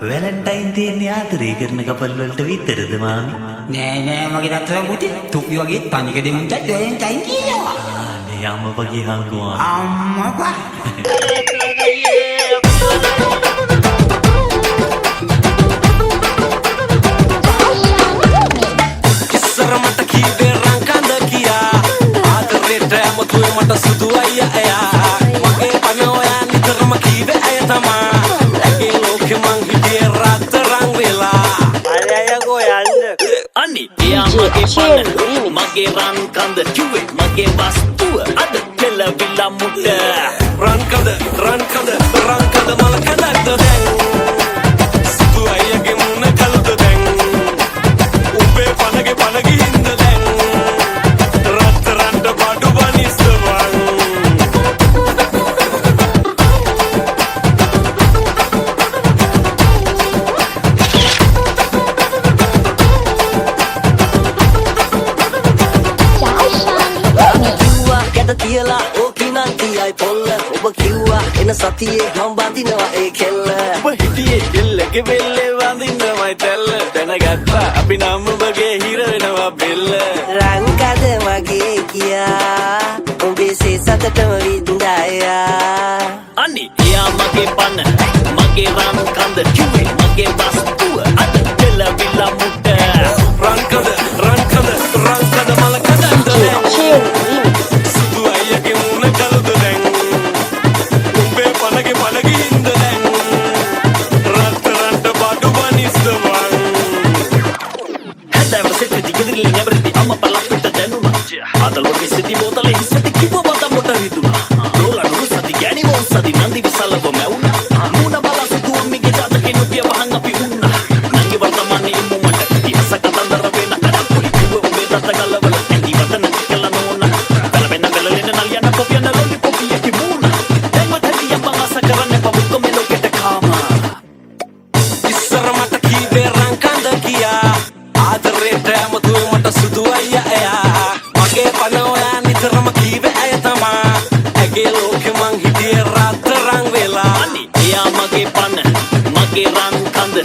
Valentine තියන්නේ ආදරේ කරන කපල් වලට විතරද මාමි? නෑ මගේ තාත්තා පුතේ තුප්පි වගේ තනික දෙමුන්ට වැලන්ටයින් කියනවා. නේ අම්මා වගේ හංගුවා. අම්මා ඉස්සර මට කීවේ රංකඳ කියා ආදරේට ඇමතුවේ මට සුදු අයියා එයා මගේ පණ ඔයා නිතරම කීවේ අය තමා ඇගේ ලෝකෙ මං හිටියේ රත්තරන් වෙලා අය ගෝයන්න අනි එයා මගේ පණ මගේ රංකඳ කිව්වේ මගේ වස්තුව අද පෙළවිලා මුට රංකඳ මල කඩක්ද දැන් සුදු අයියාගේ මුණ කළුද දැන් උඹේ පණගේ හින්ද දැන් රත්තරන්ට බඩු බනිස්සවන් කිව්වා ගැට තියලා ඕකිනන් තියයි පොල්ල ඔබ කිව්වා එන සතියේ මම බඳිනවා ඒ කෙල්ල ඔබ හිටියේ එල්ලගේ වෙල්ලේ වඳින්නමයි තැල්ල දැනගත්තා අපි නම් ඔබගේ හිර වෙනවා බෙල්ල රංකද මගේ කියා ඔබේ සේසතටම වින්දායා අනි එයා මගේ පණ මගේ රංකඳ කිව්වේ මගේ වස්තුව අද පෙළවිලා මුට රංකඳ මල කඩක්ද දැන් සුදු අයියාගේ මුණ කළුද දැන් උඹේ පණගේ හින්ද දැන් රත්තරන්ට බඩු බනිස්සවන් හැදෑව සෙට්ටි ගෙදරිලි නැවරදි අම්ම පලක්කට දැනුණා ආතලෝගේ සිටි බෝතලේ හිස්සටි කිව්ව බත මොට හිතුණා රෝලනු සති ගෑණි වොන් සති නන්දි විසලව මැවුණා මූණ බලා සිටුම්මිගේ ජාතකේ නුපිය වහන් අපි උන්නා නංගි වර්තමානයේ ඉමුමට ඉතිහාස කතන්දර වෙන කඩපුලි කිව්ව උඹේ දත ගලවල ඇඳි වතන කියලා නෝනා බැලවෙන්න බැලලෙන නලියන කොපියන ලොලි කොපිය කිමුණා දැන් මතලිය බංගස කරන්නේ පබුක්ක මෙලොකෙට කාමා ඉස්සර මට කීවේ රංකඳ කියා ආදරේට ඇමතුවේ මට සුදු අයියා එයා මගේ පණ ඔයා නිතරම කීවේ අය තමා ඇගේ ලෝකෙ මං හිටියේ රත්තරන් වෙලා අනි එයා මගේ පණ මගේ රංකඳ